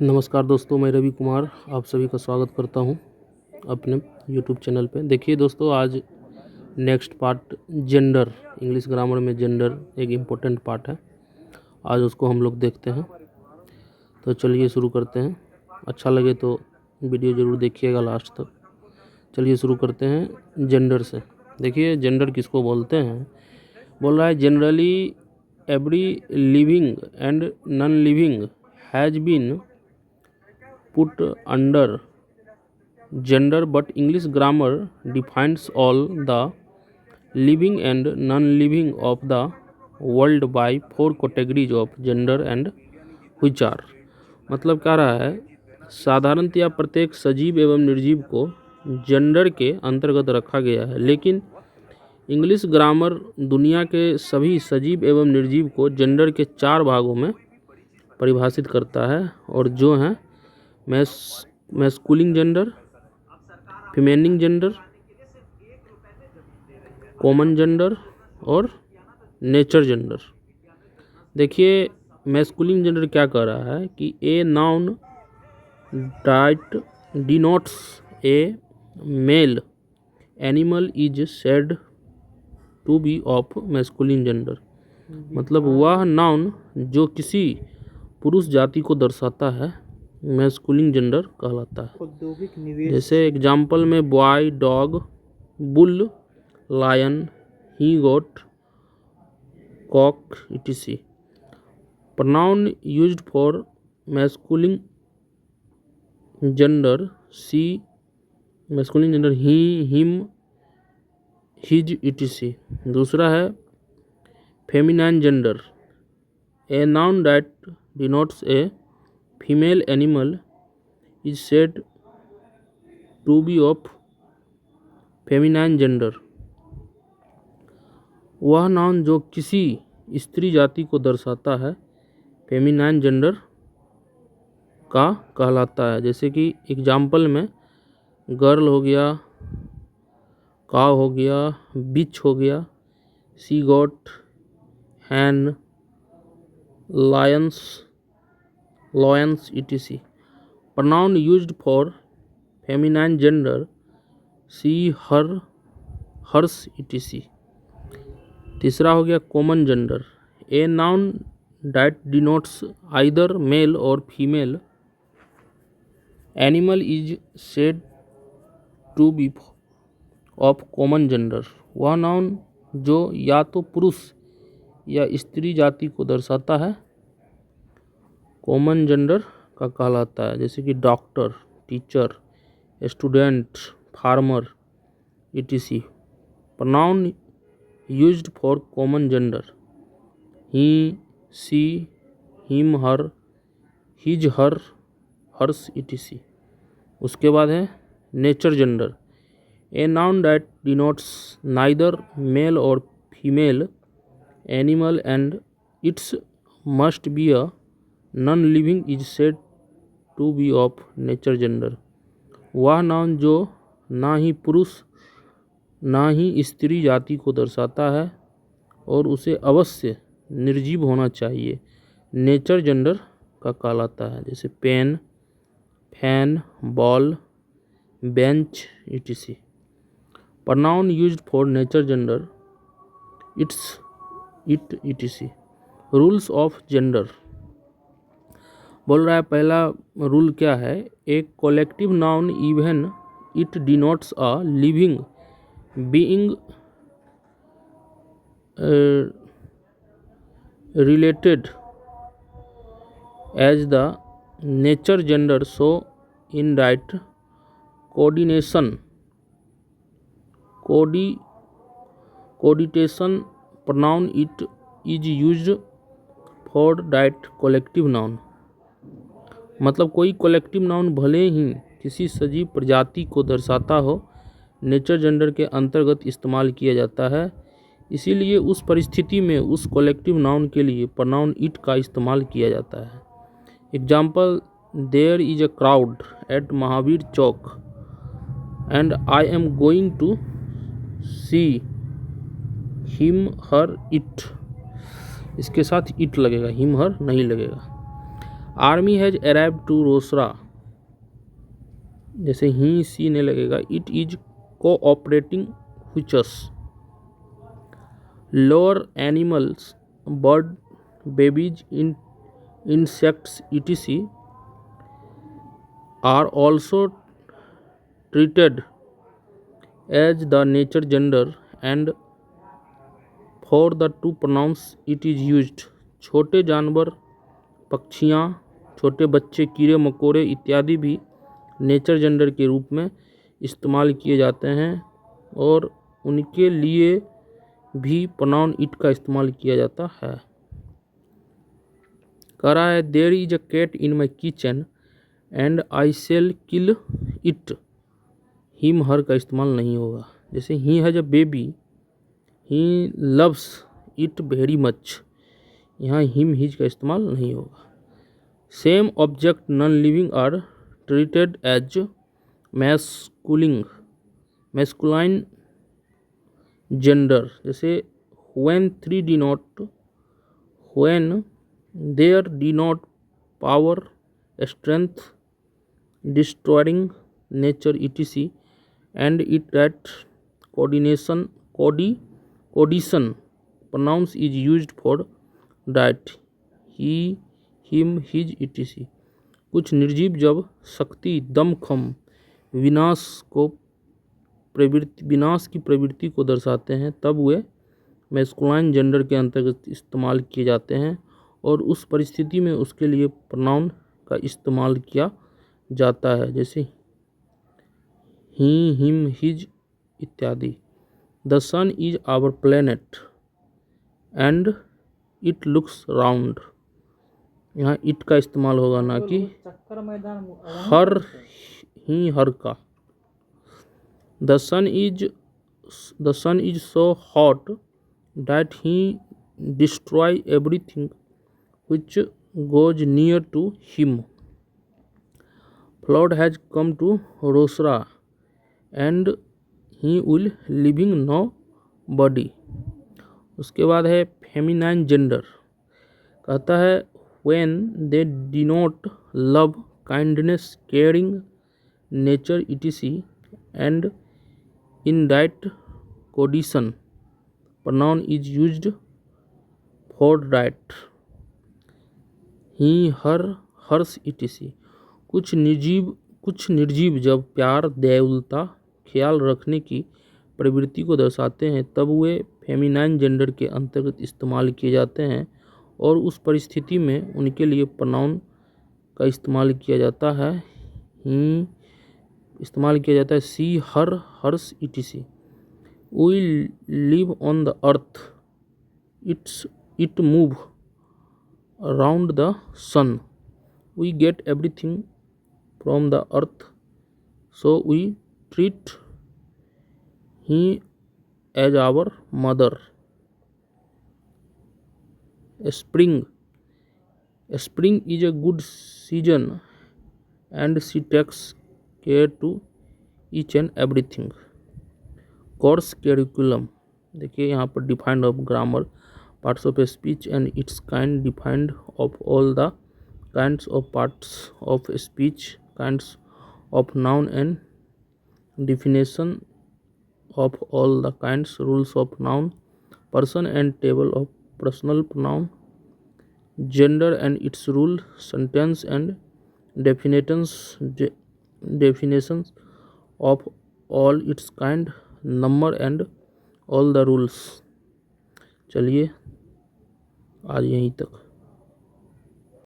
नमस्कार दोस्तों, मैं रवि कुमार आप सभी का स्वागत करता हूं अपने YouTube चैनल पे। देखिए दोस्तों, आज next part gender, English grammar में जेंडर एक इम्पोर्टेंट पार्ट है। आज उसको हम लोग देखते हैं। तो चलिए शुरू करते हैं। अच्छा लगे तो वीडियो ज़रूर देखिएगा लास्ट तक। चलिए शुरू करते हैं जेंडर से। देखिए जेंडर किसको बोलते हैं। बोल रहा है generally every living and non living has been put under gender, but English grammar defines all the living and non-living of the world by 4 categories of gender and which are। मतलब क्या रहा है, साधारणतया प्रत्येक सजीव एवं निर्जीव को जेंडर के अंतर्गत रखा गया है, लेकिन इंग्लिश ग्रामर दुनिया के सभी सजीव एवं निर्जीव को जेंडर के 4 भागों में परिभाषित करता है, और जो हैं masculine gender, feminine gender, common gender और नेचर जेंडर। देखिए मैस्कुलिन जेंडर क्या कह रहा है कि a noun that denotes a male animal is said to be of masculine gender. मतलब वह नाउन जो किसी पुरुष जाति को दर्शाता है मैस्कुलिन जेंडर कहलाता है। जैसे एग्जाम्पल में boy, dog, bull, lion, he goat, cock etc। Pronoun used for masculine gender see masculine gender he, him, his etc। दूसरा है feminine gender, a noun that denotes a female animal is said to be of feminine gender. वह noun जो किसी स्त्री जाति को दर्शाता है फेमिनाइन जेंडर का कहलाता है। जैसे कि एग्जाम्पल में गर्ल हो गया, काव हो गया, बिच हो गया, she goat, hen, lions etc। Pronoun used for feminine gender she, her, hers etc। तीसरा हो गया common gender, a noun that denotes either male or female animal is said to be of common gender. वह noun जो या तो पुरुष या स्त्री जाति को दर्शाता है कॉमन जेंडर का कहलाता है। जैसे कि doctor, teacher, student, farmer etc। Pronoun used for common gender he, she, him, her, his, her, hers etc। उसके बाद है nature gender, a noun that denotes neither male or female animal and it's must be a non living is said to be of nature gender. वह noun जो ना ही पुरुष ना ही स्त्री जाति को दर्शाता है और उसे अवश्य निर्जीव होना चाहिए नेचर जेंडर का कहलाता है। जैसे pen, fan, ball, bench etc। Pronoun used for nature gender its, it etc। Rules of gender बोल रहा है, पहला रूल क्या है, एक collective noun even it denotes a living being related as the nature gender, so in that coordination pronoun it is used for that collective noun। मतलब कोई collective noun भले ही किसी सजीव प्रजाति को दर्शाता हो नेचर जेंडर के अंतर्गत इस्तेमाल किया जाता है। इसीलिए उस परिस्थिति में उस कलेक्टिव नाउन के लिए प्रोनाउन इट का इस्तेमाल किया जाता है। Example, there is a crowd at Mahavir Chowk and I am going to see him, her, it. इसके साथ इट लगेगा, हिम, हर नहीं लगेगा। Army has arrive to Rosera, जैसे ही सी ने लगेगा, इट इज कोऑपरेटिंग हुचस। Lower animals, bird, babies, insects etc are also treated as the nature gender and for the two pronouns it is used। छोटे जानवर, पक्षियाँ, छोटे बच्चे, कीड़े मकोड़े इत्यादि भी नेचर जेंडर के रूप में इस्तेमाल किए जाते हैं और उनके लिए भी प्रोनाउन इट का इस्तेमाल किया जाता है। कह रहा है there is a cat in my kitchen and I shall kill it. Him her का इस्तेमाल नहीं होगा। जैसे he has a baby, he loves it very much, यहाँ हिम हिज का इस्तेमाल नहीं होगा। Same object non living are treated as masculine gender. जैसे when three denote when there denote power, strength, destroying nature etc and it that coordination pronouns is used for that he him his etc। कुछ निर्जीव जब शक्ति, दमखम, विनाश की प्रवृत्ति को दर्शाते हैं तब वे मैस्कुलाइन जेंडर के अंतर्गत इस्तेमाल किए जाते हैं और उस परिस्थिति में उसके लिए प्रोनाउन का इस्तेमाल किया जाता है, जैसे ही हिम हिज इत्यादि। The sun is our planet and it looks round, यहाँ इट का इस्तेमाल होगा ना कि हर, ही हर का। The sun is so hot that he destroy everything which goes near to him। Flood has come to Rosra and he will leaving no body। उसके बाद है फेमिनाइन जेंडर, कहता है when they denote love, kindness, caring, nature etc and in that condition pronoun is used for that he her hers etc। कुछ निर्जीव जब प्यार, दयालुता, ख्याल रखने की प्रवृत्ति को दर्शाते हैं तब वे फेमिनाइन जेंडर के अंतर्गत इस्तेमाल किए जाते हैं और उस परिस्थिति में उनके लिए प्रोनाउन का इस्तेमाल किया जाता है। See her hers etc। We live on the earth, it move around the sun, we get everything from the earth so we treat he as our mother। spring is a good season and she takes care to each and everything। course curriculum, देखिए यहाँ पर defined of grammar, parts of a speech and its kind, defined of all the kinds of parts of a speech, kinds of noun and definition of all the kinds, rules of noun, person and table of personal pronoun, gender and its rule, sentence and definitions of all its kind, number and all the rules। चलिए आज यहीं तक।